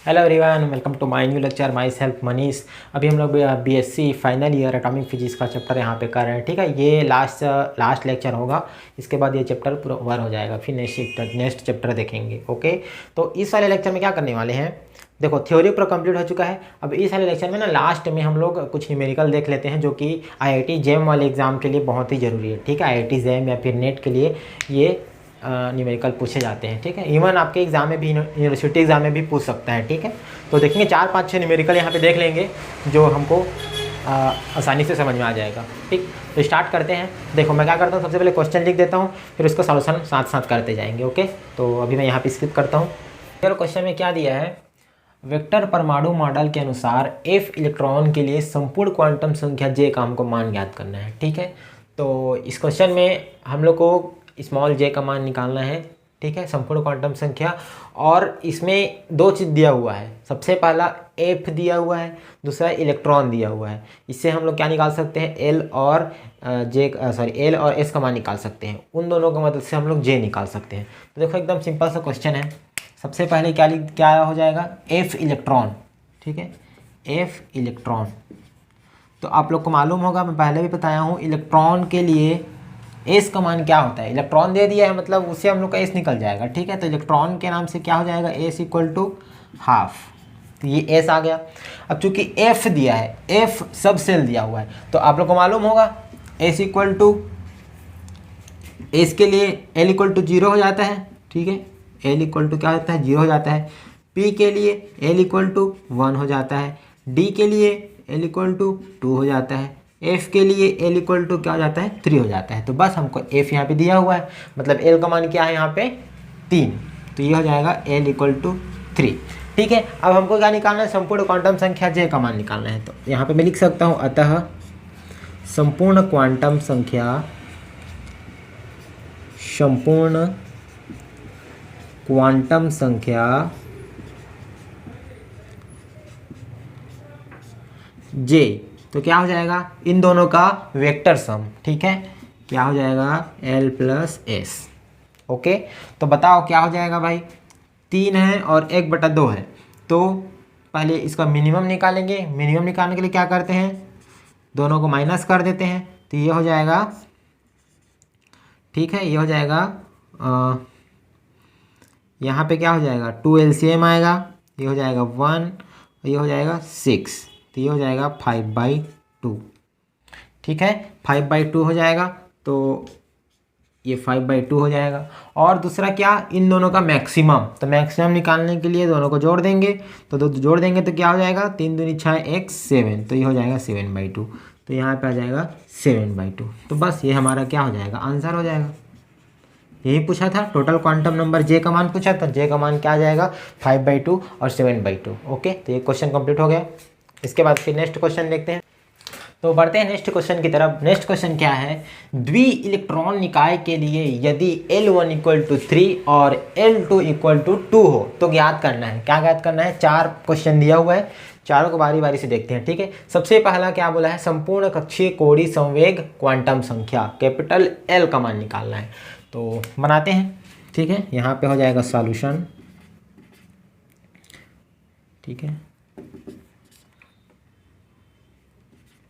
Hello everyone, welcome to my new lecture. Myself Manish. अभी हम लोग BSc final year atomic physics का chapter यहाँ पे कर रहे हैं। ठीक है, ये लास्ट लेक्चर होगा। इसके बाद ये चैप्टर पूरा ओवर हो जाएगा, फिर नेक्स्ट चैप्टर देखेंगे। ओके, तो इस वाले लेक्चर में क्या करने वाले हैं, देखो थ्योरी पूरा कंप्लीट हो चुका है। अब इस वाले लेक्चर में ना लास्ट में हम लोग कुछ न्यूमेरिकल देख लेते हैं, जो कि आईआईटी जेम वाले एग्ज़ाम के लिए बहुत ही ज़रूरी है। ठीक है, आईआईटी जेम या फिर नेट के लिए ये न्यूमेरिकल पूछे जाते हैं। ठीक है, इवन आपके एग्ज़ाम में भी, यूनिवर्सिटी एग्ज़ाम में भी पूछ सकता है। ठीक है, तो देखेंगे 4-5-6 न्यूमेरिकल यहाँ पे देख लेंगे जो हमको आसानी से समझ में आ जाएगा। ठीक, तो स्टार्ट करते हैं। देखो मैं क्या करता हूँ, सबसे पहले क्वेश्चन लिख देता हूँ, फिर उसका सॉल्यूशन साथ साथ करते जाएंगे। ओके, तो अभी मैं यहाँ पे स्किप करता हूँ। चलो, क्वेश्चन में क्या दिया है, वेक्टर परमाणु मॉडल के अनुसार F इलेक्ट्रॉन के लिए संपूर्ण क्वांटम संख्या J का हमको मान ज्ञात करना है। ठीक है, तो इस क्वेश्चन में हम लोग को स्मॉल j का मान निकालना है। ठीक है, संपूर्ण क्वांटम संख्या, और इसमें दो चीज़ दिया हुआ है। सबसे पहला F दिया हुआ है, दूसरा इलेक्ट्रॉन दिया हुआ है। इससे हम लोग क्या निकाल सकते हैं, L और L और S का मान निकाल सकते हैं। उन दोनों की मदद से हम लोग J निकाल सकते हैं। तो देखो एकदम सिंपल सा क्वेश्चन है। सबसे पहले क्या हो जाएगा, F इलेक्ट्रॉन। ठीक है, F इलेक्ट्रॉन, तो आप लोग को मालूम होगा, मैं पहले भी बताया हूँ, इलेक्ट्रॉन के लिए एस का मान क्या होता है। इलेक्ट्रॉन दे दिया है मतलब उससे हम लोग का एस निकल जाएगा। ठीक है, तो इलेक्ट्रॉन के नाम से क्या हो जाएगा, एस इक्वल टू हाफ। तो ये एस आ गया। अब चूंकि एफ दिया है, एफ सब सेल दिया हुआ है, तो आप लोग को मालूम होगा एस इक्वल टू, एस के लिए एल इक्वल टू 0 हो जाता है। ठीक है, एल इक्वल टू क्या होता है, 0 हो जाता है। पी के लिए एल इक्वल टू 1 हो जाता है। डी के लिए एल इक्वल टू 2 हो जाता है। एफ के लिए एल इक्वल टू क्या हो जाता है, 3 हो जाता है। तो बस हमको एफ यहाँ पे दिया हुआ है, मतलब एल का मान क्या है यहाँ पे 3, तो ये हो जाएगा एल इक्वल टू 3। ठीक है, अब हमको क्या निकालना है, संपूर्ण क्वांटम संख्या जे का मान निकालना है। तो यहाँ पे मैं लिख सकता हूँ, अतः संपूर्ण क्वांटम संख्या जे, तो क्या हो जाएगा, इन दोनों का वेक्टर सम। ठीक है, क्या हो जाएगा, L प्लस एस। ओके, तो बताओ क्या हो जाएगा भाई, 3 है और 1/2 है। तो पहले इसका मिनिमम निकालेंगे। मिनिमम निकालने के लिए क्या करते हैं, दोनों को माइनस कर देते हैं। तो ये हो जाएगा, ठीक है, ये हो जाएगा यहाँ पे क्या हो जाएगा, 2 LCM आएगा, ये हो जाएगा 1, ये हो जाएगा 6, तो ये हो जाएगा 5/2। ठीक है, 5/2 हो जाएगा, तो ये 5/2 हो जाएगा। और दूसरा क्या, इन दोनों का मैक्सिमम, तो मैक्सिमम निकालने के लिए दोनों को जोड़ देंगे। तो जोड़ देंगे तो क्या हो जाएगा, 3 दूनी 6 1 7, तो ये हो जाएगा 7/2। तो यहाँ पे आ जाएगा 7/2। तो बस ये हमारा क्या हो जाएगा, आंसर हो जाएगा। यही पूछा था, टोटल क्वांटम नंबर जे का मान पूछा था। जे का मान क्या आ जाएगा, 5/2 और 7/2। ओके, तो ये क्वेश्चन कंप्लीट हो गया। इसके बाद फिर नेक्स्ट क्वेश्चन देखते हैं। तो बढ़ते हैं नेक्स्ट क्वेश्चन की तरफ। नेक्स्ट क्वेश्चन क्या है, द्वि इलेक्ट्रॉन निकाय के लिए यदि L1 इक्वल टू 3 और L2 इक्वल टू 2 हो तो ज्ञात करना है। क्या ज्ञात करना है, 4 क्वेश्चन दिया हुआ है, चारों को बारी बारी से देखते हैं। ठीक है, सबसे पहला क्या बोला है, संपूर्ण कक्षीय कोणीय संवेग क्वांटम संख्या कैपिटल L का मान निकालना है। तो बनाते हैं। ठीक है, यहाँ पे हो जाएगा सॉल्यूशन। ठीक है,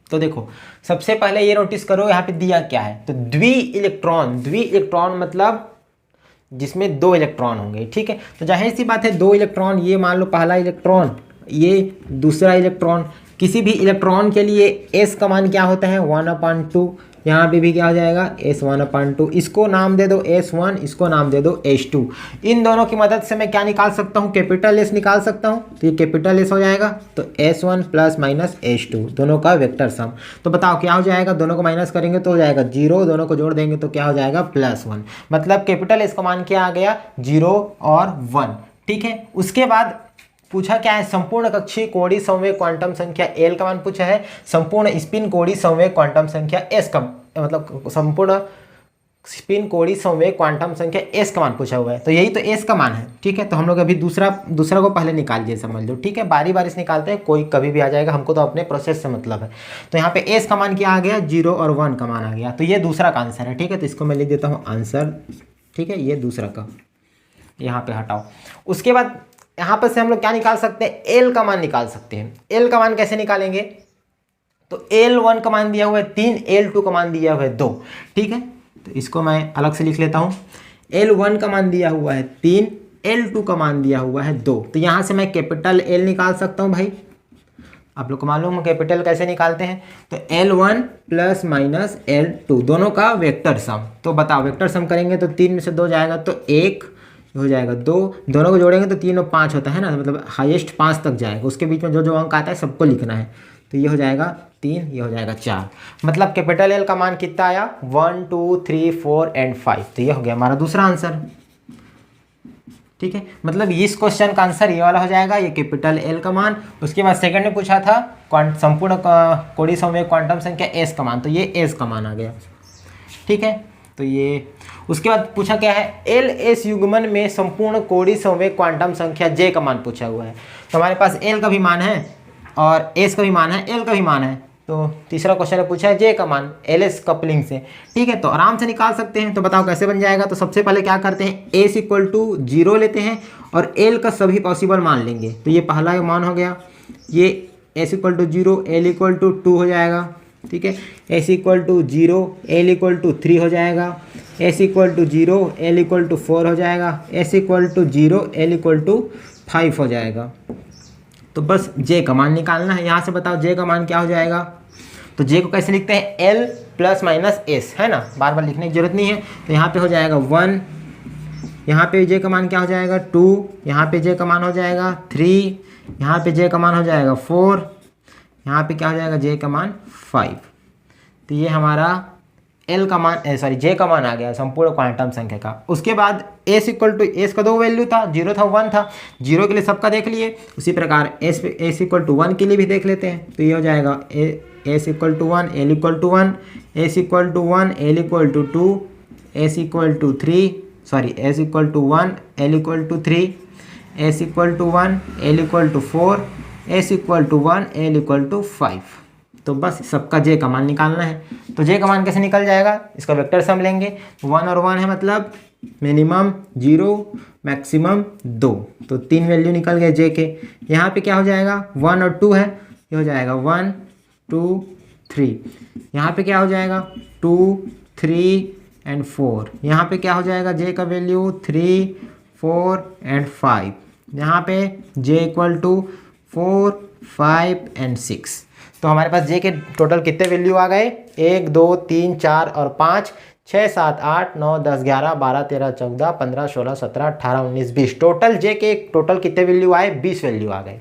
तो देखो सबसे पहले ये नोटिस करो यहाँ पे दिया क्या है, तो द्वि इलेक्ट्रॉन मतलब जिसमें 2 इलेक्ट्रॉन होंगे। ठीक है, तो जाहिर सी बात है 2 इलेक्ट्रॉन, ये मान लो पहला इलेक्ट्रॉन, ये दूसरा इलेक्ट्रॉन। किसी भी इलेक्ट्रॉन के लिए एस का मान क्या होता है, 1/2। यहाँ पे भी क्या हो जाएगा, S 1/2। इसको नाम दे दो S1, इसको नाम दे दो S2। इन दोनों की मदद से मैं क्या निकाल सकता हूँ, कैपिटल S निकाल सकता हूँ। तो ये कैपिटल S हो जाएगा, तो S1 प्लस माइनस S2 दोनों का वेक्टर सम। तो बताओ क्या हो जाएगा, दोनों को माइनस करेंगे तो हो जाएगा 0, दोनों को जोड़ देंगे तो क्या हो जाएगा, +1। मतलब कैपिटल S का मान क्या आ गया, 0 और 1। ठीक है, उसके बाद पूछा क्या है, संपूर्ण कक्षीय कोणीय संवेग क्वांटम संख्या L का मान पूछा है, संपूर्ण स्पिन कोणीय संवेग क्वांटम संख्या S का, मतलब संपूर्ण स्पिन कोणीय संवेग क्वांटम संख्या S का मान पूछा हुआ है। तो यही तो S का मान है। ठीक है, तो हम लोग अभी दूसरा को पहले निकाल दिए, समझ लो। ठीक है, बारी बारी से निकालते हैं, कोई कभी भी आ जाएगा, हमको तो अपने प्रोसेस से मतलब है। तो यहाँ पे S का मान क्या आ गया, 0 और 1 का मान आ गया। तो ये दूसरा का आंसर है। ठीक है, तो इसको मैं लिख देता हूँ आंसर ठीक है, ये दूसरा का यहाँ पे हटाओ। उसके बाद यहाँ पर से हम लोग क्या निकाल सकते हैं, एल का मान निकाल सकते हैं। एल का मान कैसे निकालेंगे, तो L1 का मान दिया हुआ है 3, L2 का मान दिया हुआ है 2, ठीक है। तो इसको मैं अलग से लिख लेता हूँ। L1 का मान दिया हुआ है 3, L2 का मान दिया हुआ है 2। तो यहाँ से मैं कैपिटल L निकाल सकता हूँ भाई। आप लोग को मालूम है कैपिटल कैसे निकालते हैं, तो L1 प्लस माइनस L2 दोनों का वेक्टर सम। तो बताओ वेक्टर सम करेंगे तो 3 में से 2 जाएगा तो 1 हो जाएगा, 2 दोनों को जोड़ेंगे तो 3 और 5 होता है ना, मतलब हाईएस्ट 5 तक जाएगा। उसके बीच में जो जो अंक आता है सबको लिखना है। तो ये हो जाएगा 3, ये हो जाएगा 4। मतलब कैपिटल एल का मान कितना आया, 1 2 3 4 एंड 5। तो ये हो गया हमारा दूसरा आंसर, ठीक है। मतलब इस क्वेश्चन का आंसर ये वाला हो जाएगा, ये कैपिटल एल का मान। उसके बाद सेकंड में पूछा था संपूर्ण कोटि समवेग क्वांटम संख्या एस का मान, तो ये एस का मान आ गया, ठीक है। तो ये उसके बाद पूछा क्या है, एल एस युग्मन में संपूर्ण कोटि संवेग क्वांटम संख्या जे का मान पूछा हुआ है। तो हमारे पास एल का भी मान है और एस का भी मान है, एल का भी मान है। तो तीसरा क्वेश्चन में पूछा है जे का मान एल एस कपलिंग से, ठीक है। तो आराम से निकाल सकते हैं। तो बताओ कैसे बन जाएगा। तो सबसे पहले क्या करते हैं, एस इक्वल टू 0 लेते हैं और एल का सभी पॉसिबल मान लेंगे। तो ये पहला मान हो गया, ये S equal to 0 L equal to 2 हो जाएगा, ठीक है। S equal to 0 L equal to 3 हो जाएगा, S equal to 0 L equal to 4 हो जाएगा, S equal to 0 L equal to 5 हो जाएगा। तो बस जे का मान निकालना है। यहाँ से बताओ जे का मान क्या हो जाएगा। तो जे को कैसे लिखते हैं, एल प्लस माइनस एस, है ना, बार बार लिखने की जरूरत नहीं है। तो यहाँ पे हो जाएगा 1, यहाँ पे जे का मान क्या हो जाएगा 2, यहाँ पे जे का मान हो जाएगा 3, यहाँ पे जे का मान हो जाएगा 4, यहाँ पे क्या हो जाएगा जे का मान 5। तो ये हमारा एल का मान जे का मान आ गया संपूर्ण क्वांटम संख्या का। उसके बाद एस इक्वल टू, एस का 2 वैल्यू था, 0 था 1 था, 0 के लिए सबका देख लिए। उसी प्रकार एस इक्वल टू 1 के लिए भी देख लेते हैं। तो ये हो जाएगा S equal to 1 L equal to 1, S equal to 1 L equal to 2, S equal to 3 sorry S equal to 1 L equal to 3, S equal to 1 L equal to 4, S equal to 1 L equal to 5। तो बस सबका जे का मान निकालना है। तो जे का मान कैसे निकल जाएगा, इसका वेक्टर सम लेंगे। 1 और 1 है, मतलब मिनिमम 0 मैक्सिमम 2। तो 3 वैल्यू निकल गए जे के। यहाँ पे क्या हो जाएगा, 1 और 2 है, ये हो जाएगा 1 2 3। यहाँ पे क्या हो जाएगा 2 3 एंड 4। यहाँ पे क्या हो जाएगा जे का वैल्यू 3 4 एंड 5। यहाँ पे जे इक्वल टू 4 5 एंड 6। तो हमारे पास जे के टोटल कितने वैल्यू आ गए, 1 2 3 4 और 5 6 7 8 9 10 11 12 13 14 15 16 17 18 19 20। टोटल जे के टोटल कितने वैल्यू आए, 20 वैल्यू आ गए,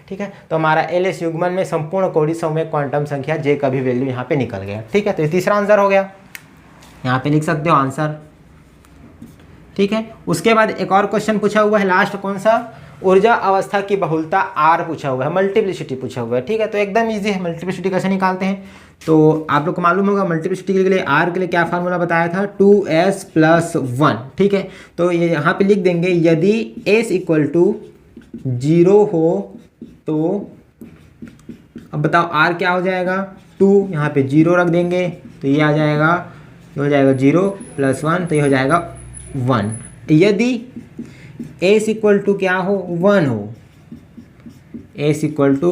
ठीक है। तो हमारा एल एस युग्मन में संपूर्ण कोटि समवेग क्वांटम संख्या जे का भी वैल्यू यहाँ पे निकल गया, ठीक है। तो ये तीसरा आंसर हो गया, यहाँ पे लिख सकते हो आंसर, ठीक है। उसके बाद एक और क्वेश्चन पूछा हुआ है, लास्ट कौन सा, ऊर्जा अवस्था की बहुलता आर पूछा हुआ है, मल्टीप्लिसिटी पूछा हुआ है, ठीक है। तो एकदम इजी है, मल्टीप्लिसिटी कैसे निकालते हैं। तो आप लोग को मालूम होगा मल्टीप्लिसिटी के लिए आर के लिए क्या फार्मूला बताया था, 2s + 1, ठीक है। तो ये यहाँ पे लिख देंगे, यदि s इक्वल टू 0 हो तो अब बताओ r क्या हो जाएगा, 2, यहाँ पे 0 रख देंगे तो ये आ जाएगा, ये हो जाएगा 0 + 1, तो ये हो जाएगा 1। यदि s इक्वल टू क्या हो, 1 हो, s इक्वल टू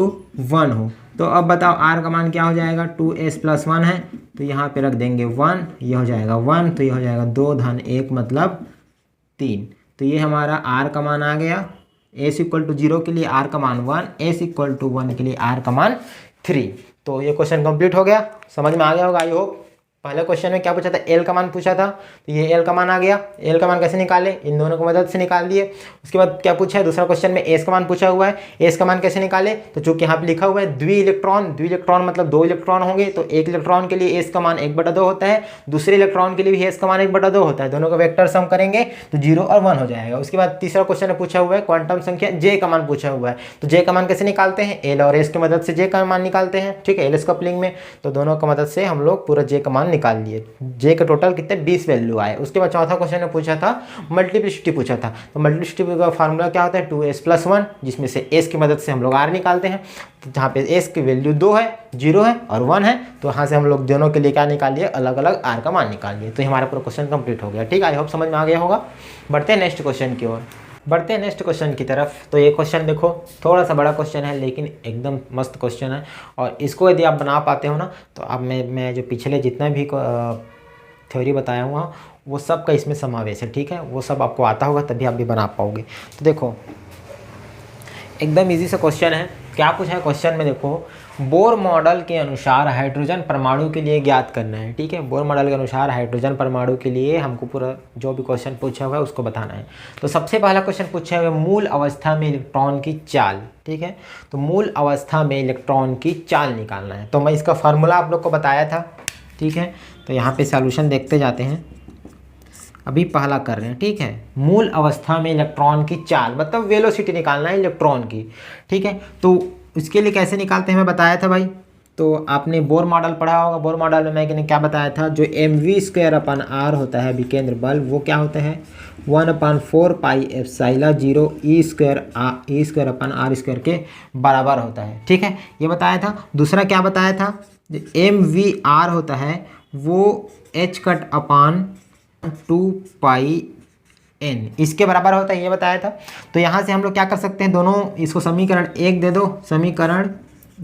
1 हो, तो अब बताओ r का मान क्या हो जाएगा, 2s + 1 है, तो यहाँ पे रख देंगे 1, ये हो जाएगा 1, तो ये हो जाएगा 2 धन 1 मतलब 3। तो ये हमारा r का मान आ गया। s इक्वल टू 0 के लिए r का मान 1, s इक्वल टू 1 के लिए r का मान 3। तो ये क्वेश्चन कंप्लीट हो गया, समझ में आ गया होगा आई होप। पहले क्वेश्चन में क्या पूछा था, एल का मान पूछा था, तो ये एल का मान आ गया। एल का मान कैसे निकाले, इन दोनों की मदद से निकाल दिए। उसके बाद क्या पूछा है, दूसरा क्वेश्चन में एस का मान पूछा हुआ है, एस का मान कैसे निकाले। तो चूंकि यहाँ पे लिखा हुआ है द्वि इलेक्ट्रॉन मतलब 2 इलेक्ट्रॉन होंगे, तो एक इलेक्ट्रॉन के लिए एस का मान 1/2 होता है, दूसरे इलेक्ट्रॉन के लिए भी एस का मान 1/2 होता है। दोनों का वेक्टर सम करेंगे तो 0 और 1 हो जाएगा। उसके बाद तीसरा क्वेश्चन में पूछा हुआ है क्वांटम संख्या जे का मान पूछा हुआ है, तो जे का मान कैसे निकालते हैं, एल और एस की मदद से जे का मान निकालते हैं, ठीक है, एल एस कपलिंग में। तो दोनों की मदद से हम लोग पूरा जे का मान निकाल लिए, जे के टोटल कितने 20 वैल्यू आए। उसके बाद चौथा क्वेश्चन में पूछा था मल्टीप्लिसिटी पूछा था, तो मल्टीप्लिसिटी का फार्मूला क्या होता है 2s+1, जिसमें से s की मदद से हम लोग r निकालते हैं। तो जहाँ पे s की वैल्यू 2 है, 0 है और 1 है, तो यहाँ से हम लोग दोनों के लिए क्या निकाल लिए, अलग अलग r का मान निकाल लिए। तो हमारा पूरा क्वेश्चन कंप्लीट हो गया। ठीक है, आई होप समझ में आ गया होगा। बढ़ते हैं नेक्स्ट क्वेश्चन की ओर, बढ़ते हैं नेक्स्ट क्वेश्चन की तरफ। तो ये क्वेश्चन देखो थोड़ा सा बड़ा क्वेश्चन है लेकिन एकदम मस्त क्वेश्चन है, और इसको यदि आप बना पाते हो ना तो अब मैं जो पिछले जितना भी थ्योरी बताया हुआ वो सब का इसमें समावेश है। ठीक है, वो सब आपको आता होगा तभी आप भी बना पाओगे। तो देखो एकदम इजी सा क्वेश्चन है। क्या पूछा है क्वेश्चन में, देखो बोर मॉडल के अनुसार हाइड्रोजन परमाणु के लिए ज्ञात करना है। ठीक है, बोर मॉडल के अनुसार हाइड्रोजन परमाणु के लिए हमको पूरा जो भी क्वेश्चन पूछा हुआ है उसको बताना है। तो सबसे पहला क्वेश्चन पूछा हुआ है मूल अवस्था में इलेक्ट्रॉन की चाल। ठीक है, तो मूल अवस्था में इलेक्ट्रॉन की चाल निकालना है। तो मैं इसका फार्मूला आप लोग को बताया था। ठीक है, तो यहाँ पे सॉल्यूशन देखते जाते हैं, अभी पहला कर रहे हैं। ठीक है, मूल अवस्था में इलेक्ट्रॉन की चाल मतलब वेलोसिटी निकालना है इलेक्ट्रॉन की। ठीक है, तो इसके लिए कैसे निकालते हैं मैं बताया था भाई। तो आपने बोर मॉडल पढ़ा होगा, बोर मॉडल में मैंने क्या बताया था, जो mv²/r होता है विकेंद्र बल, वो क्या होता है 1/4πε0 e²/r² के बराबर होता है। ठीक है, ये बताया था। दूसरा क्या बताया था, जो mvr होता है वो h/2πn इसके बराबर होता है, ये बताया था। तो यहाँ से हम लोग क्या कर सकते हैं, दोनों इसको समीकरण 1 दे दो, समीकरण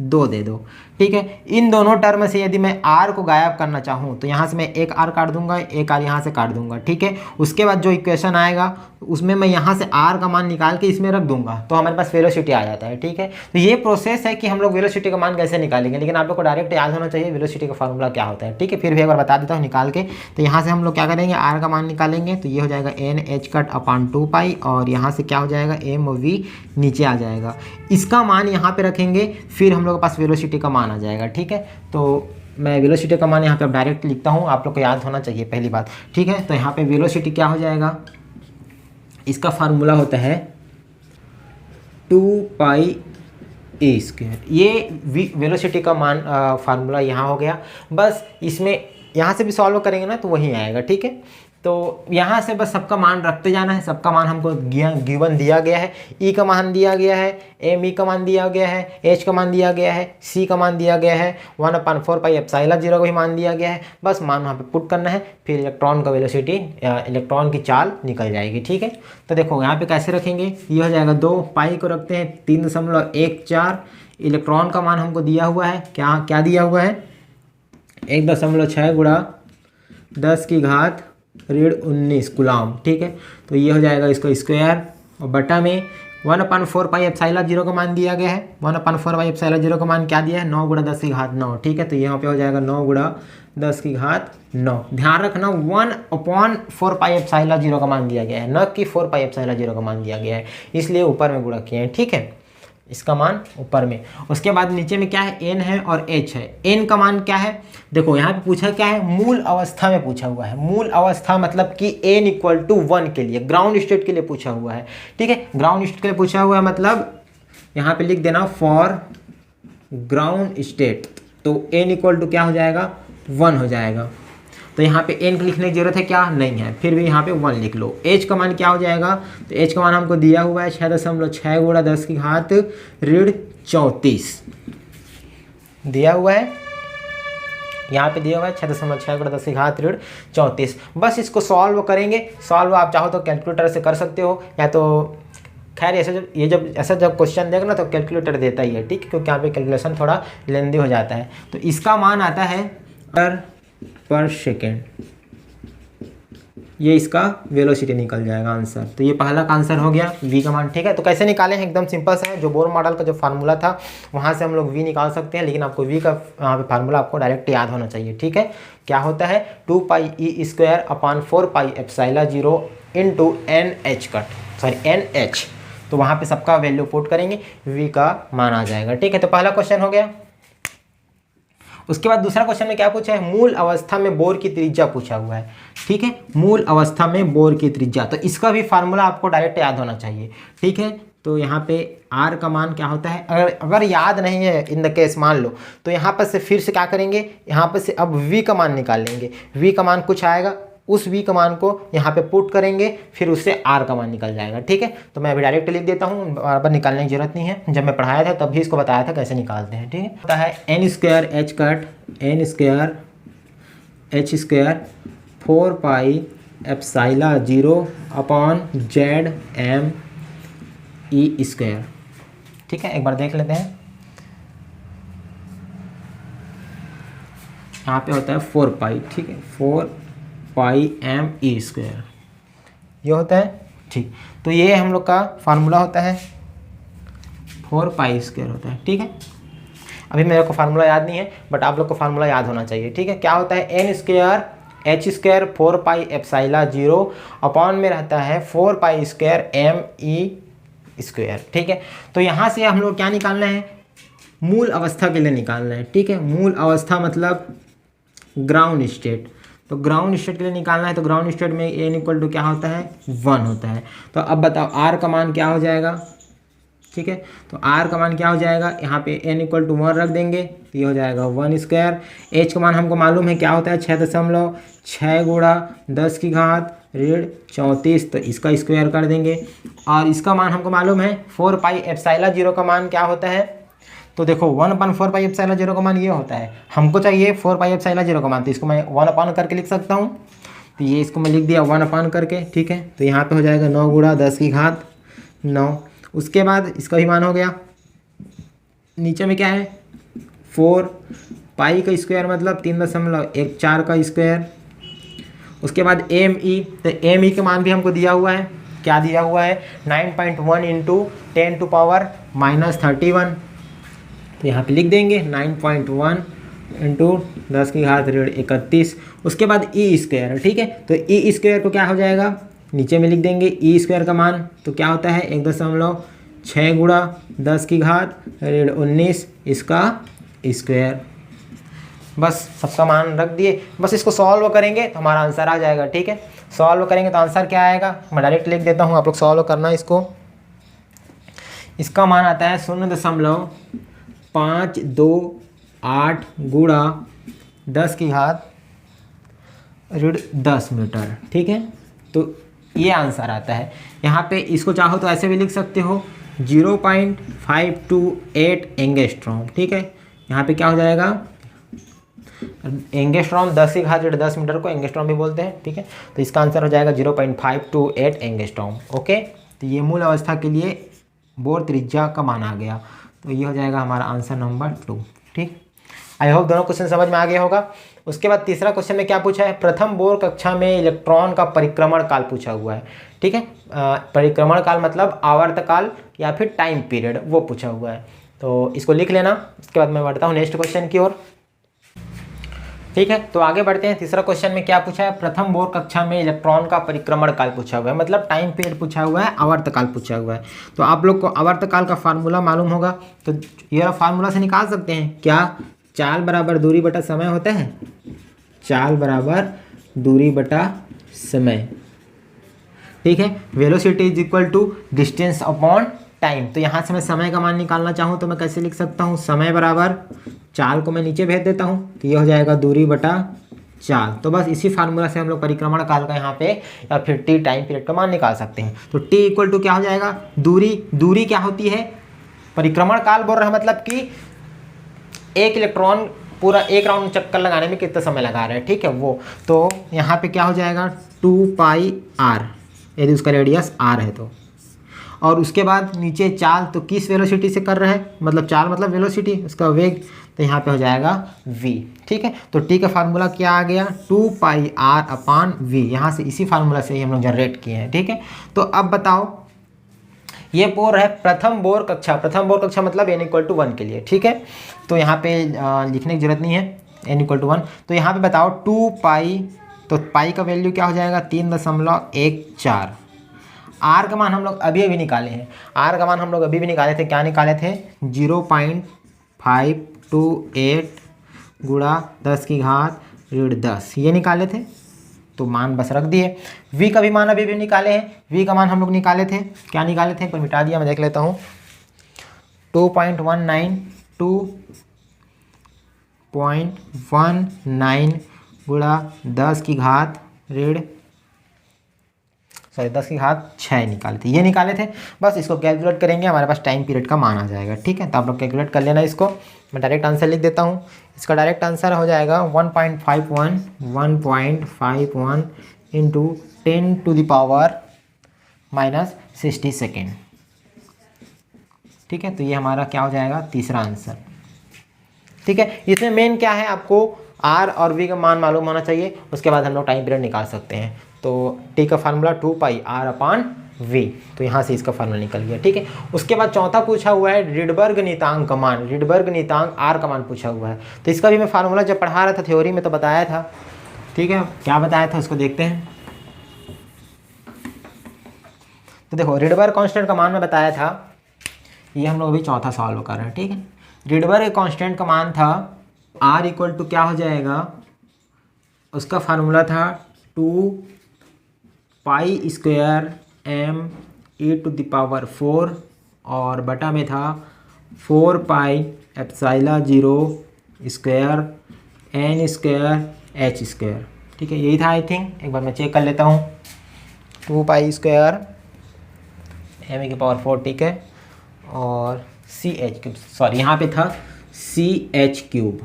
2 दे दो। ठीक है, इन दोनों टर्म से यदि मैं r को गायब करना चाहूँ तो यहाँ से मैं एक r काट दूंगा, एक r यहाँ से काट दूंगा। ठीक है, उसके बाद जो इक्वेशन आएगा उसमें मैं यहाँ से r का मान निकाल के इसमें रख दूंगा तो हमारे पास वेलोसिटी आ जाता है। ठीक है, तो ये प्रोसेस है कि हम लोग वेलोसिटी का मान कैसे निकालेंगे, लेकिन आप लोग को डायरेक्ट याद होना चाहिए वेलोसिटी का फार्मूला क्या होता है। ठीक है, फिर भी एक बार बता देता हूँ निकाल के। तो यहाँ से हम लोग क्या करेंगे, r का मान निकालेंगे, तो ये हो जाएगा NH/2π और यहाँ से क्या हो जाएगा mv नीचे आ जाएगा। इसका मान यहाँ पे रखेंगे, फिर हम लोग के पास वेलोसिटी का मान आ जाएगा। ठीक है, तो मैं वेलोसिटी का मान यहाँ पे डायरेक्ट लिखता हूँ, आप लोग को याद होना चाहिए पहली बात। ठीक है, तो यहाँ पे वेलोसिटी क्या हो जाएगा, इसका फार्मूला होता है 2πa²। ये वेलोसिटी का मान फार्मूला यहाँ हो गया। बस इसमें यहाँ से भी सॉल्व करेंगे ना तो वही आएगा। ठीक है, तो यहाँ से बस सबका मान रखते जाना है। सबका मान हमको गिवन दिया गया है, ई का मान दिया गया है, एम का मान दिया गया है, एच का मान दिया गया है, सी का मान दिया गया है, 1/4πε0 का भी मान दिया गया है। बस मान वहाँ पे पुट करना है, फिर इलेक्ट्रॉन का वेलोसिटी इलेक्ट्रॉन की चाल निकल जाएगी। ठीक है, तो देखो यहाँ पे कैसे रखेंगे, ये हो जाएगा 2 पाई को रखते हैं 3.14। इलेक्ट्रॉन का मान हमको दिया हुआ है, क्या क्या दिया हुआ है 1.6 × 10⁻19 गुलाम। ठीक है, तो ये हो जाएगा इसको स्क्वायर और बटा में 1/4πε0 का मान दिया गया है। 1/4πε0 का मान क्या दिया है 9 × 10⁻9। ठीक है, तो यहाँ पे हो जाएगा 9 × 10⁻9। ध्यान रखना 1/4πε0 का मान दिया गया है, न कि 4πε0 का मान दिया गया है, इसलिए ऊपर में गुणा किए हैं। ठीक है, इसका मान ऊपर में। उसके बाद नीचे में क्या है, n है और h है। n का मान क्या है, देखो यहाँ पे पूछा क्या है, मूल अवस्था में पूछा हुआ है। मूल अवस्था मतलब कि n = 1 के लिए, ग्राउंड स्टेट के लिए पूछा हुआ है। ठीक है, ग्राउंड स्टेट के लिए पूछा हुआ है, मतलब यहाँ पे लिख देना फॉर ग्राउंड स्टेट। तो n = क्या हो जाएगा 1 हो जाएगा। तो यहाँ पे n लिखने की जरूरत है क्या, नहीं है, फिर भी यहाँ पे 1 लिख लो। h का मान क्या हो जाएगा, तो h का मान हमको दिया हुआ है 6.6 × 10⁻34 दिया हुआ है। यहाँ पे दिया हुआ है 6.6 × 10⁻34। बस इसको सॉल्व करेंगे। सॉल्व आप चाहो तो कैलकुलेटर से कर सकते हो, या तो खैर ऐसा जब क्वेश्चन देखना तो कैलकुलेटर देता ही है। ठीक है, क्योंकि यहाँ पे कैलकुलेशन थोड़ा लेंदी हो जाता है। तो इसका मान आता है पर सेकेंड, ये इसका वेलोसिटी निकल जाएगा आंसर। तो ये पहला का आंसर हो गया v का मान। ठीक है, तो कैसे निकाले हैं, एकदम सिंपल सा है। जो बोर मॉडल का जो फार्मूला था वहाँ से हम लोग v निकाल सकते हैं, लेकिन आपको v का यहाँ पे फार्मूला आपको डायरेक्ट याद होना चाहिए। ठीक है, क्या होता है 2πe²/4πε0 × nh। तो वहाँ पे सबका वैल्यू पुट करेंगे, v का मान आ जाएगा। ठीक है, तो पहला क्वेश्चन हो गया। उसके बाद दूसरा क्वेश्चन में क्या पूछा है, मूल अवस्था में बोर की त्रिज्या पूछा हुआ है। ठीक है, मूल अवस्था में बोर की त्रिज्या, तो इसका भी फार्मूला आपको डायरेक्ट याद होना चाहिए। ठीक है, तो यहाँ पे r का मान क्या होता है, अगर याद नहीं है इन द केस मान लो, तो यहाँ पर से फिर से क्या करेंगे, यहाँ पर से अब v का मान निकाल लेंगे। v का मान कुछ आएगा, उस v का मान को यहाँ पे पुट करेंगे, फिर उससे r का मान निकल जाएगा। ठीक है, तो मैं अभी डायरेक्ट लिख देता हूँ, बार बार निकालने की जरूरत नहीं है। जब मैं पढ़ाया था तब भी इसको बताया था कैसे निकालते हैं। ठीक है, होता है n square h cut n square h square 4 pi epsilon 0 upon Z M E square. ठीक है, एक बार देख लेते हैं। यहाँ पे होता है 4 पाई, ठीक है, 4 पाई एम ई स्क्वायर ये होता है। ठीक, तो ये हम लोग का फार्मूला होता है, 4 पाई स्क्वायर होता है। ठीक है, अभी मेरे को फार्मूला याद नहीं है, बट आप लोग को फार्मूला याद होना चाहिए। ठीक है, क्या होता है, N square H square 4 pi epsilon 0 upon में रहता है 4 pi square M E square. ठीक है, तो यहाँ से हम लोग क्या निकालना है, मूल अवस्था के लिए निकालना है। ठीक है, मूल अवस्था मतलब ग्राउंड स्टेट, तो ग्राउंड स्टेट के लिए निकालना है। तो ग्राउंड स्टेट में एन इक्वल टू क्या होता है, 1 होता है। तो अब बताओ आर का मान क्या हो जाएगा। ठीक है, तो आर का मान क्या हो जाएगा, यहाँ पे एन इक्वल टू 1 रख देंगे तो ये हो जाएगा 1 स्क्वायर। एच का मान हमको मालूम है क्या होता है, 6.6 गुणा 10 की घात ऋण 34, तो इसका स्क्वायर कर देंगे। और इसका मान हमको मालूम है 4 पाई एप्सिलॉन 0 का मान क्या होता है, तो देखो 1/4 पाई एप्सिलॉन 0 का मान ये होता है। हमको चाहिए 4 पाई एप्सिलॉन 0 का मान, तो इसको मैं 1 करके लिख सकता हूँ। तो ये इसको मैं लिख दिया 1 करके। ठीक है, तो यहाँ पे हो जाएगा 9 गुणा 10 की घात 9। उसके बाद इसका भी मान हो गया, नीचे में क्या है 4 पाई का स्क्वायर मतलब 3.14 का स्क्वायर। उसके बाद एम ई, तो एम ई का मान भी हमको दिया हुआ है, क्या दिया हुआ है 9.1 इंटू 10 टू पावर -31। तो यहाँ पे लिख देंगे 9.1 इंटू 10 की घात ऋण 31। उसके बाद ई स्क्वायर। ठीक है, तो ई स्क्वायर को क्या हो जाएगा, नीचे में लिख देंगे ई स्क्वायर का मान, तो क्या होता है 1.6 गुणा 10 की घात ऋण 19 इसका स्क्वायर। बस सबका मान रख दिए, बस इसको सॉल्व करेंगे तो हमारा आंसर आ जाएगा। ठीक है, सॉल्व करेंगे तो आंसर क्या आएगा, मैं डायरेक्ट लिख देता हूँ, आप लोग सॉल्व करना इसको। इसका मान आता है 0.528 गुणा 10 की घात ऋण 10 मीटर। ठीक है, तो ये आंसर आता है। यहाँ पे इसको चाहो तो ऐसे भी लिख सकते हो 0.528 एंगस्ट्रॉम। ठीक है, यहाँ पे क्या हो जाएगा, एंगस्ट्रॉम 10 की घात 10 मीटर को एंगस्ट्रॉम भी बोलते हैं। ठीक है, तो इसका आंसर हो जाएगा 0.528 एंगस्ट्रॉम। ओके, तो ये मूल अवस्था के लिए बोर त्रिज्या का मान आ गया, तो ये हो जाएगा हमारा आंसर नंबर 2। ठीक, आई होप दोनों क्वेश्चन समझ में आ गया होगा। उसके बाद तीसरा क्वेश्चन में क्या पूछा है, प्रथम बोर कक्षा में इलेक्ट्रॉन का परिक्रमण काल पूछा हुआ है। ठीक है, परिक्रमण काल मतलब आवर्त काल या फिर टाइम पीरियड, वो पूछा हुआ है, तो इसको लिख लेना। उसके बाद मैं बढ़ता हूँ नेक्स्ट क्वेश्चन की ओर। ठीक है, तो आगे बढ़ते हैं। तीसरा क्वेश्चन में क्या पूछा है, प्रथम बोर कक्षा में इलेक्ट्रॉन का परिक्रमण काल पूछा हुआ है, मतलब टाइम पीरियड पूछा हुआ है, आवर्त काल पूछा हुआ है। तो आप लोग को आवर्त काल का फार्मूला मालूम होगा, तो यह फार्मूला से निकाल सकते हैं क्या, चाल बराबर दूरी बटा समय होता है, चाल बराबर दूरी बटा समय। ठीक है, velocity is equal to distance upon time. तो यहाँ से मैं समय का मान निकालना चाहूँ तो मैं कैसे लिख सकता हूँ, समय बराबर चाल को मैं नीचे भेज देता हूँ, तो ये हो जाएगा दूरी बटा चाल। तो बस इसी फार्मूला से हम लोग परिक्रमण काल का यहाँ पे या फिर टी टाइम पीरियड का मान निकाल सकते हैं। तो टी इक्वल टू क्या हो जाएगा, दूरी क्या होती है, परिक्रमण काल बोल रहा है, मतलब कि एक इलेक्ट्रॉन पूरा एक राउंड चक्कर लगाने में कितना समय लगा रहा है। ठीक है, वो तो यहाँ पे क्या हो जाएगा 2 पाई r, यदि उसका रेडियस r है तो। और उसके बाद नीचे चाल, तो किस वेलोसिटी से कर रहे हैं, मतलब चाल मतलब वेलोसिटी, उसका वेग, तो यहाँ पे हो जाएगा v। ठीक है, तो t का फार्मूला क्या आ गया 2 पाई r अपान v, यहाँ से इसी फार्मूला से ही हम लोग जनरेट किए हैं। ठीक है, तो अब बताओ ये बोर है प्रथम बोर कक्षा मतलब n इक्वल टू 1 के लिए। ठीक है, तो यहाँ पे लिखने की जरूरत नहीं है, n इक्वल टू 1। तो यहाँ पे बताओ 2 पाई, तो पाई का वैल्यू क्या हो जाएगा 3.14। r का मान हम लोग अभी निकाले हैं, r का मान हम लोग अभी भी निकाले थे, क्या निकाले थे 0.528 गुणा 10 की घात ऋण 10, ये निकाले थे। तो मान बस रख दिए। v का भी मान अभी भी निकाले हैं, v का मान हम लोग निकाले थे, क्या निकाले थे, पर मिटा दिया, मैं देख लेता हूँ। 2.19 गुणा 10 की घात 6 निकाले थे, ये निकाले थे। बस इसको कैलकुलेट करेंगे, हमारे पास टाइम पीरियड का मान आ जाएगा। ठीक है, तो आप लोग कैलकुलेट कर लेना इसको। मैं डायरेक्ट आंसर लिख देता हूँ। इसका डायरेक्ट आंसर हो जाएगा 1.51 इंटू 10⁻⁻60 सेकेंड। ठीक है, तो ये हमारा क्या हो जाएगा, तीसरा आंसर। ठीक है, इसमें मेन क्या है, आपको आर और वी का मान मालूम होना चाहिए, उसके बाद हम लोग टाइम पीरियड निकाल सकते हैं। तो टी का फार्मूला 2πr/v, तो यहाँ से इसका फार्मूला निकल गया। ठीक है, उसके बाद चौथा पूछा हुआ है रिडबर्ग नीतांक का मान, रिडबर्ग नीतांक आर का मान पूछा हुआ है। तो इसका भी मैं फार्मूला जब पढ़ा रहा था थ्योरी में तो बताया था। ठीक है, क्या बताया था उसको देखते हैं। तो देखो रिडबर्ग कांस्टेंट का मान मैं बताया था, ये हम लोग अभी चौथा सॉल्व कर रहे हैं। ठीक है, रिडबर्ग कांस्टेंट का मान था r इक्वल टू क्या हो जाएगा, उसका फार्मूला था 2π² m e⁴ और बटा में था 4πε0² n²h²। ठीक है, यही था आई थिंक, एक बार मैं चेक कर लेता हूँ। 2π² m⁴, ठीक है, और CH3, सॉरी यहाँ पे था CH3,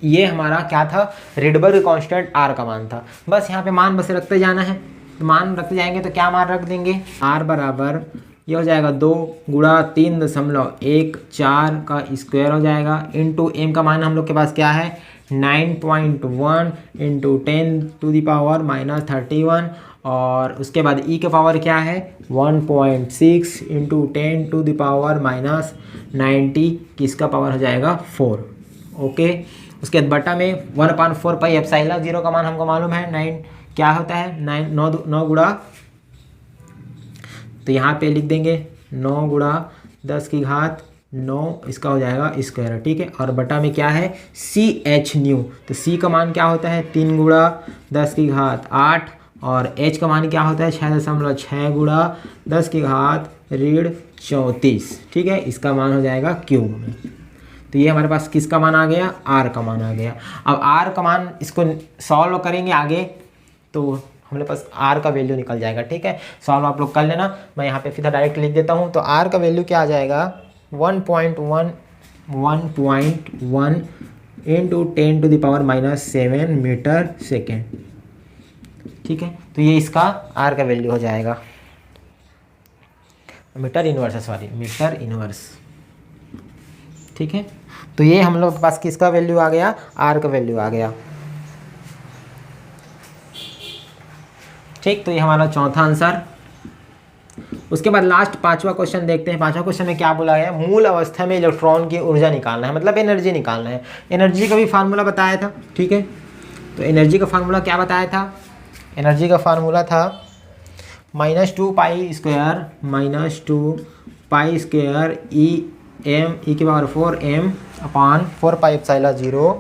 ये हमारा क्या था, रिडबर्ग कांस्टेंट R का मान था। बस यहाँ पे मान बस रखते जाना है, तो मान रखते जाएंगे तो क्या मान रख देंगे, R बराबर ये हो जाएगा 2 गुणा 3.14 का स्क्वायर हो जाएगा, इंटू m का मान हम लोग के पास क्या है 9.1 इंटू 10⁻⁻31, और उसके बाद e के पावर क्या है 1.6 इंटू 10⁻⁻90, किसका पावर हो जाएगा 4। ओके, उसके बाद बटा में 1/4πε0 का मान हमको मालूम है 9 क्या होता है 9 गुणा, तो यहाँ पे लिख देंगे 9 गुणा 10 की घात 9, इसका हो जाएगा स्क्वायर। ठीक है, और बटा में क्या है CH⁻, तो C का मान क्या होता है 3 गुणा 10 की घात 8, और H का मान क्या होता है 6.6 गुणा 10 की घात 34। ठीक है, इसका मान हो जाएगा क्यूब में। तो ये हमारे पास किसका मान आ गया, R का मान आ गया। अब R का मान इसको सॉल्व करेंगे आगे तो हमारे पास R का वैल्यू निकल जाएगा। ठीक है, सॉल्व आप लोग कर लेना, मैं यहाँ पे सीधा डायरेक्ट लिख देता हूँ। तो R का वैल्यू क्या आ जाएगा 1.1 इंटू 10⁻⁻7 मीटर सेकेंड। ठीक है, तो ये इसका R का वैल्यू हो जाएगा, मीटर इनवर्स है, सॉरी मीटर इनवर्स। ठीक है, तो ये हम लोग के पास किसका वैल्यू आ गया, R का वैल्यू आ गया। ठीक, तो ये हमारा चौथा आंसर। उसके बाद लास्ट पांचवा क्वेश्चन देखते हैं। पांचवा क्वेश्चन में क्या बोला है, मूल अवस्था में इलेक्ट्रॉन की ऊर्जा निकालना है, मतलब एनर्जी निकालना है। एनर्जी का भी फार्मूला बताया था। ठीक है, तो एनर्जी का फार्मूला क्या बताया था, एनर्जी का फार्मूला था -2π² e⁻⁴ m/4πε0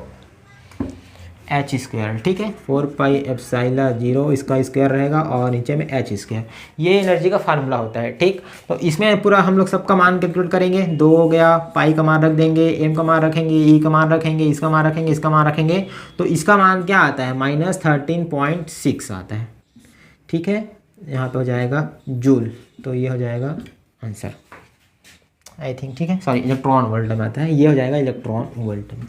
h²। ठीक है, 4πε0 इसका स्क्वायर रहेगा और नीचे में h², ये एनर्जी का फार्मूला होता है। ठीक, तो इसमें पूरा हम लोग सबका मान कैलकुलेट करेंगे। 2 हो गया, पाई का मान रख देंगे, m का मान रखेंगे, e का मान रखेंगे, इसका मान रखेंगे, इसका मान रखेंगे, तो इसका मान क्या आता है -13.6 आता है। ठीक है, यहाँ पे हो जाएगा जूल, तो ये हो जाएगा आंसर आई थिंक। ठीक है, सॉरी इलेक्ट्रॉन वोल्ट में आता है, ये हो जाएगा इलेक्ट्रॉन वोल्ट में।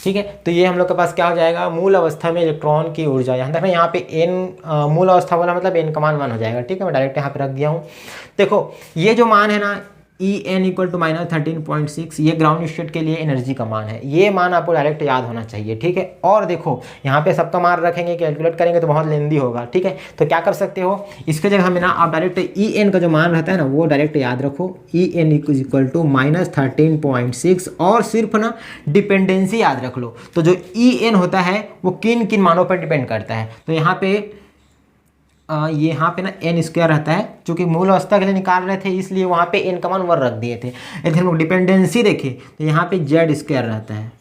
ठीक है, तो ये हम लोग के पास क्या हो जाएगा, मूल अवस्था में इलेक्ट्रॉन की ऊर्जा। यहाँ देखना, यहाँ पे n मूल अवस्था वाला मतलब n का मान 1 हो जाएगा। ठीक है, मैं डायरेक्ट यहाँ पे रख दिया हूँ। देखो ये जो मान है ना En = -13.6, ये ग्राउंड स्टेट के लिए एनर्जी का मान है। ये मान आपको डायरेक्ट याद होना चाहिए। ठीक है, और देखो यहाँ पे सबका मान रखेंगे, कैलकुलेट करेंगे तो बहुत लेंदी होगा। ठीक है, तो क्या कर सकते हो, इसके जगह में ना आप डायरेक्ट En का जो मान रहता है ना वो डायरेक्ट याद रखो, En = -13.6, और सिर्फ ना डिपेंडेंसी याद रख लो। तो जो En होता है वो किन किन मानों पर डिपेंड करता है, तो यहाँ पे ये यहाँ पे ना n² रहता है, चूँकि मूल अवस्था के लिए निकाल रहे थे इसलिए वहाँ पे n का मान 1 रख दिए थे। यदि हम लोग डिपेंडेंसी देखें तो यहाँ पे z² रहता है।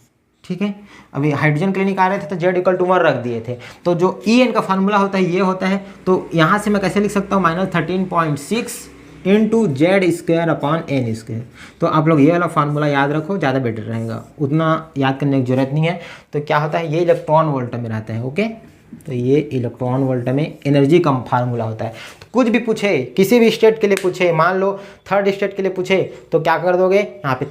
ठीक है। अभी हाइड्रोजन के लिए निकाल रहे थे तो Z इक्वल टू 1 रख दिए थे। तो जो En का फार्मूला होता है ये होता है, तो यहाँ से मैं कैसे लिख सकता हूँ -13.6 into Z square upon N square. तो आप लोग ये वाला फार्मूला याद रखो, ज़्यादा बेटर रहेगा, उतना याद करने की जरूरत नहीं है। तो क्या होता है, ये इलेक्ट्रॉन वोल्ट में रहता है। ओके, तो ये इलेक्ट्रॉन वोल्ट में एनर्जी का फार्मूला होता है। तो कुछ भी पूछे, किसी भी स्टेट के लिए पूछे, मान लो थर्ड स्टेट के लिए पूछे तो क्या कर दोगे, यहाँ पे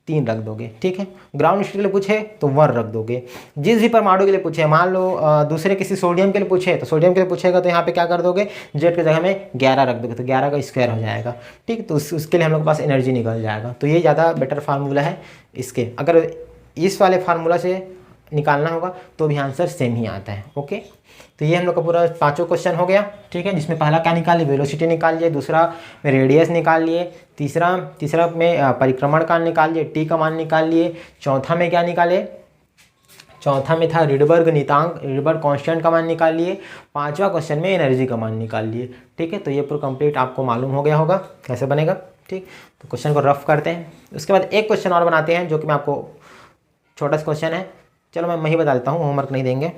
3 रख दोगे। ठीक है, ग्राउंड स्टेट के लिए पूछे तो 1 रख दोगे। जिस भी परमाणु के लिए पूछे, मान लो दूसरे किसी सोडियम के लिए पूछे तो सोडियम के लिए पूछेगा तो यहाँ पे क्या कर दोगे, जेड की जगह में 11 रख दोगे, तो 11 का स्क्वायर हो जाएगा। ठीक, तो उसके लिए हम लोग के पास एनर्जी निकल जाएगा। तो ये ज़्यादा बेटर फार्मूला है इसके। अगर इस वाले फार्मूला से निकालना होगा तो भी आंसर सेम ही आता है। ओके, तो ये हम लोग का पूरा 5 क्वेश्चन हो गया। ठीक है, जिसमें पहला क्या निकाल लिए, वेलोसिटी निकाल लिए, दूसरा में रेडियस निकाल लिए, तीसरा में परिक्रमण काल निकाल लिए, टी का मान निकाल लिए, चौथा में क्या निकाले, चौथा में था रिडबर्ग नियतांक, रिडबर्ग कांस्टेंट का मान निकाल लिए, 5वां क्वेश्चन में एनर्जी का मान निकाल लिए। ठीक है, तो ये पूरा कंप्लीट आपको मालूम हो गया होगा कैसे बनेगा। ठीक, तो क्वेश्चन को रफ करते हैं, उसके बाद एक क्वेश्चन और बनाते हैं जो कि मैं आपको, छोटा सा क्वेश्चन है, चलो मैं ही बता देता हूँ, होमवर्क नहीं देंगे।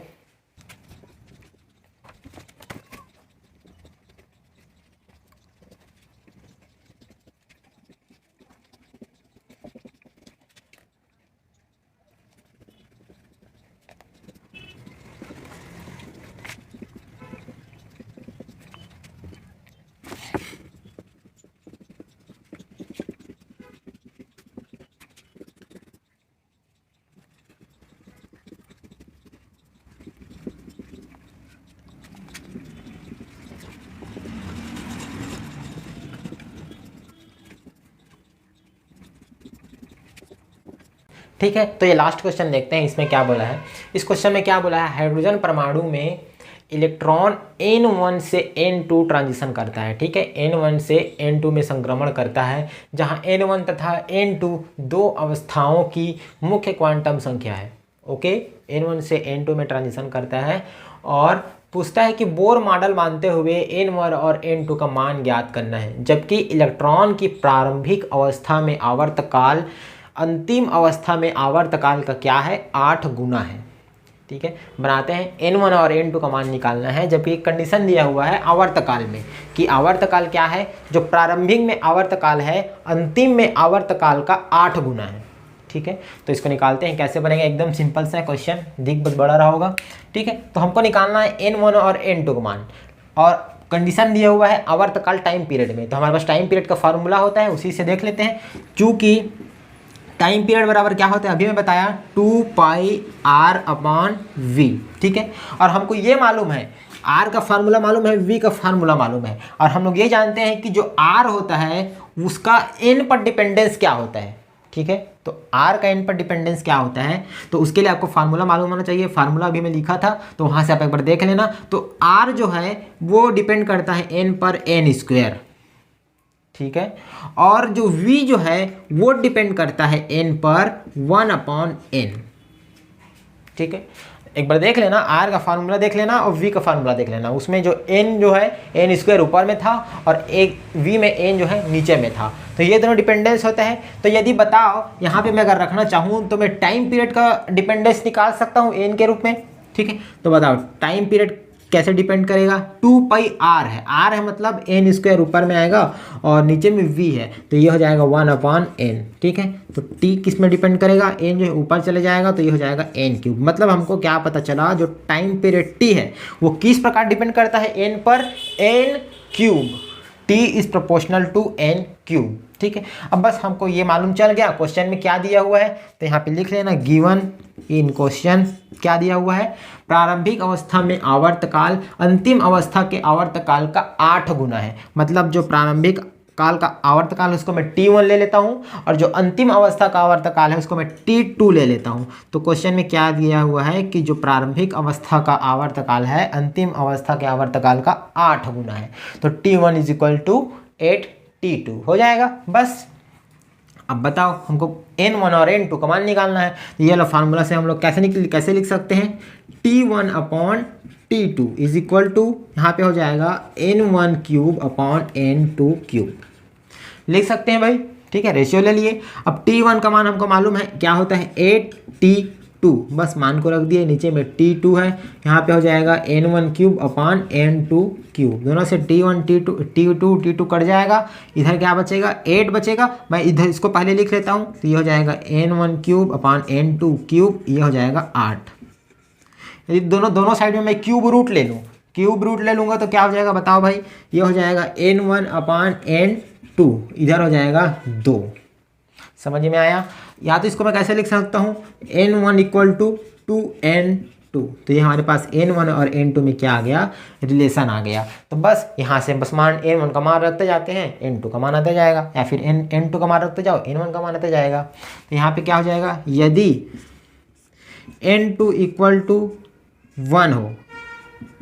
ठीक है, तो ये लास्ट क्वेश्चन देखते हैं, इसमें क्या बोला है। इस क्वेश्चन में क्या बोला है, हाइड्रोजन परमाणु में इलेक्ट्रॉन N1 से N2 ट्रांजिशन करता है। ठीक है, N1 से N2 में संक्रमण करता है, जहां N1 तथा N2 दो अवस्थाओं की मुख्य क्वांटम संख्या है। ओके, N1 से N2 में ट्रांजिशन करता है और पूछता है कि बोर मॉडल मानते हुए N1 और N2 का मान ज्ञात करना है, जबकि इलेक्ट्रॉन की प्रारंभिक अवस्था में आवर्तकाल अंतिम अवस्था में आवर्तकाल का क्या है, 8 गुना है। ठीक है, बनाते हैं। N1 और N2 का मान निकालना है, जबकि एक कंडीशन दिया हुआ है आवर्तकाल में कि आवर्तकाल क्या है, जो प्रारंभिक में आवर्तकाल है अंतिम में आवर्तकाल का 8 गुना है। ठीक है, तो इसको निकालते हैं, कैसे बनेगा, एकदम सिंपल सा क्वेश्चन, दिख बहुत बड़ा रहा होगा। ठीक है, तो हमको निकालना है N1 और N2 का मान, और कंडीशन दिया हुआ है आवर्तकाल टाइम पीरियड में। तो हमारे पास टाइम पीरियड का फार्मूला होता है, उसी से देख लेते हैं। चूँकि टाइम पीरियड बराबर क्या होता है, अभी मैं बताया 2πr/v। ठीक है, और हमको ये मालूम है, r का फार्मूला मालूम है, v का फार्मूला मालूम है, और हम लोग ये जानते हैं कि जो r होता है उसका n पर डिपेंडेंस क्या होता है। ठीक है, तो r का n पर डिपेंडेंस क्या होता है, तो उसके लिए आपको फार्मूला मालूम होना चाहिए। फार्मूला अभी मैं लिखा था, तो वहाँ से आप एक बार देख लेना। तो r जो है वो डिपेंड करता है n पर n²। ठीक है, और जो v जो है वो डिपेंड करता है n पर 1/n। ठीक है, एक बार देख लेना, r का फार्मूला देख लेना और v का फार्मूला देख लेना। उसमें जो n जो है n² ऊपर में था और एक v में n जो है नीचे में था, तो ये दोनों डिपेंडेंस होता है। तो यदि बताओ यहाँ पे मैं अगर रखना चाहूँ तो मैं टाइम पीरियड का डिपेंडेंस निकाल सकता हूँ n के रूप में। ठीक है, तो बताओ टाइम पीरियड कैसे डिपेंड करेगा, 2πr है, r है मतलब n² ऊपर में आएगा और नीचे में v है, तो ये हो जाएगा 1/n। ठीक है, तो t किस में डिपेंड करेगा, n जो है ऊपर चले जाएगा, तो ये हो जाएगा n³। मतलब हमको क्या पता चला, जो टाइम पीरियड t है वो किस प्रकार डिपेंड करता है, n पर n³। t is proportional to n³। ठीक है, अब बस हमको ये मालूम चल गया क्वेश्चन में क्या दिया हुआ है, तो यहाँ पे लिख लेना, गिवन इन क्वेश्चन क्या दिया हुआ है, प्रारंभिक अवस्था में आवर्तकाल अंतिम अवस्था के आवर्तकाल का 8 गुना है। मतलब जो प्रारंभिक काल का आवर्तकाल उसको मैं t1 ले लेता हूँ, और जो अंतिम अवस्था का आवर्तकाल है उसको मैं t2 ले लेता हूँ। तो क्वेश्चन में क्या दिया हुआ है कि जो प्रारंभिक अवस्था का आवर्तकाल है अंतिम अवस्था के आवर्तकाल का 8 गुना है, तो t1 = 8 t2 हो जाएगा बस। अब बताओ हमको N1 और N2 का मान निकालना है, तो ये वाला फार्मूला से हम लोग कैसे लिख सकते हैं, T1/T2 = यहाँ पे हो जाएगा N1³/N2³ लिख सकते हैं भाई। ठीक है, रेशियो ले लिए। अब T1 का मान हमको मालूम है क्या होता है, 8 T2 टू, बस मान को रख दिए, नीचे में T2 है, यहाँ पे हो जाएगा N1 क्यूब अपान N2 क्यूब, दोनों से T1 T2 कट जाएगा, इधर क्या बचेगा 8 बचेगा। मैं इधर इसको पहले लिख लेता हूँ, तो ये हो जाएगा N1 क्यूब अपान N2 क्यूब, ये हो जाएगा 8। यदि दोनों साइड में मैं क्यूब रूट ले लूँ, क्यूब रूट ले लूँगा तो क्या हो जाएगा बताओ भाई, ये हो जाएगा N1 अपान N2, इधर हो जाएगा 2। समझ में आया? या तो इसको मैं कैसे लिख सकता हूँ, N1 इक्वल टू 2N2, तो ये हमारे पास N1 और N2 में क्या आ गया, रिलेशन आ गया। तो बस यहाँ से बस मान N1 का मान रखते जाते हैं, N2 का मान आता जाएगा, या फिर N2 का मान रखते जाओ, N1 का मान आता जाएगा। तो यहाँ पे क्या हो जाएगा, यदि N2 इक्वल टू 1 हो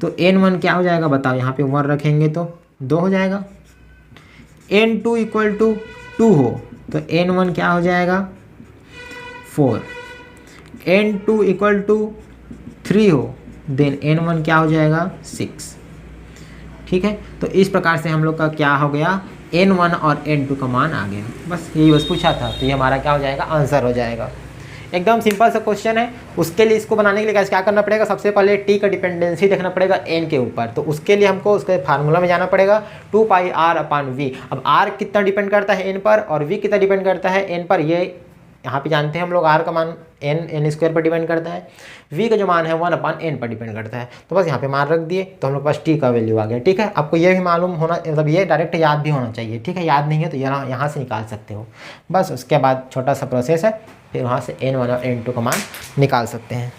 तो N1 क्या हो जाएगा बताओ, यहाँ पे 1 रखेंगे तो 2 हो जाएगा। N2 इक्वल टू 2 हो तो N1 क्या हो जाएगा 4। N2 इक्वल टू 3 हो देन N1 क्या हो जाएगा 6। ठीक है, तो इस प्रकार से हम लोग का क्या हो गया, N1 और N2 का मान आ गया। बस यही बस पूछा था, तो ये हमारा क्या हो जाएगा, आंसर हो जाएगा। एकदम सिंपल सा क्वेश्चन है। उसके लिए इसको बनाने के लिए क्या करना पड़ेगा, सबसे पहले टी का डिपेंडेंसी देखना पड़ेगा एन के ऊपर, तो उसके लिए हमको उसके फार्मूला में जाना पड़ेगा 2πr/v। अब r कितना डिपेंड करता है एन पर और v कितना डिपेंड करता है एन पर, ये यहाँ पे जानते हैं हम लोग। r का मान n स्क्वायर पर डिपेंड करता है, v का जो मान है 1/n पर डिपेंड करता है। तो बस यहाँ पे मान रख दिए तो हम लोग पास t का वैल्यू आ गया। ठीक है, आपको ये भी मालूम होना, मतलब ये डायरेक्ट याद भी होना चाहिए। ठीक है, याद नहीं है तो यहाँ से निकाल सकते हो। बस उसके बाद छोटा सा प्रोसेस है, फिर वहाँ से N1 और N2 का मान निकाल सकते हैं।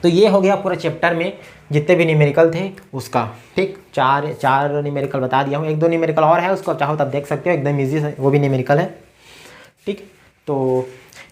तो ये हो गया पूरे चैप्टर में जितने भी न्यूमेरिकल थे उसका। ठीक, चार न्यूमेरिकल बता दिया हूँ, 1-2 न्यूमेरिकल और है, उसको चाहो तब देख सकते हो, एकदम ईजी है, वो भी न्यूमेरिकल है। ठीक, तो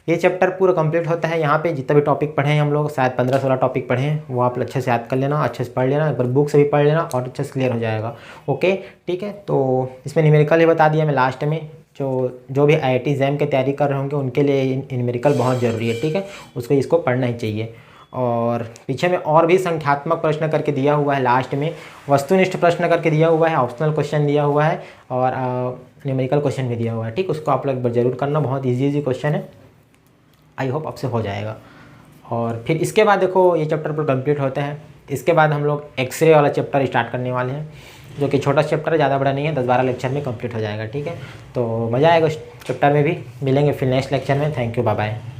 ये चैप्टर पूरा कंप्लीट होता है। यहाँ पे जितना भी टॉपिक पढ़े हैं हम लोग, शायद 15-16 टॉपिक पढ़े हैं, वो आप अच्छे से याद कर लेना, अच्छे से पढ़ लेना, एक बार बुक से भी पढ़ लेना और अच्छे से क्लियर हो जाएगा। ओके, ठीक है, तो इसमें न्यूमेरिकल ही बता दिया मैं लास्ट में। जो भी IIT एग्ज़ाम की तैयारी कर रहे होंगे उनके लिए न्यूमेरिकल बहुत ज़रूरी है। ठीक है, उसको इसको पढ़ना ही चाहिए। और पीछे में और भी संख्यात्मक प्रश्न करके दिया हुआ है, लास्ट में वस्तुनिष्ठ प्रश्न करके दिया हुआ है, ऑप्शनल क्वेश्चन दिया हुआ है और न्यूमेरिकल क्वेश्चन भी दिया हुआ है। ठीक, उसको आप लोग ज़रूर करना, बहुत ईजी क्वेश्चन है, आई होप आपसे हो जाएगा। और फिर इसके बाद देखो ये चैप्टर पर कंप्लीट होते हैं। इसके बाद हम लोग एक्सरे वाला चैप्टर स्टार्ट करने वाले हैं, जो कि छोटा चैप्टर है, ज़्यादा बड़ा नहीं है, 10-12 लेक्चर में कंप्लीट हो जाएगा। ठीक है, तो मज़ा आएगा उस चैप्टर में भी। मिलेंगे फिर नेक्स्ट लेक्चर में। Thank you, bye bye.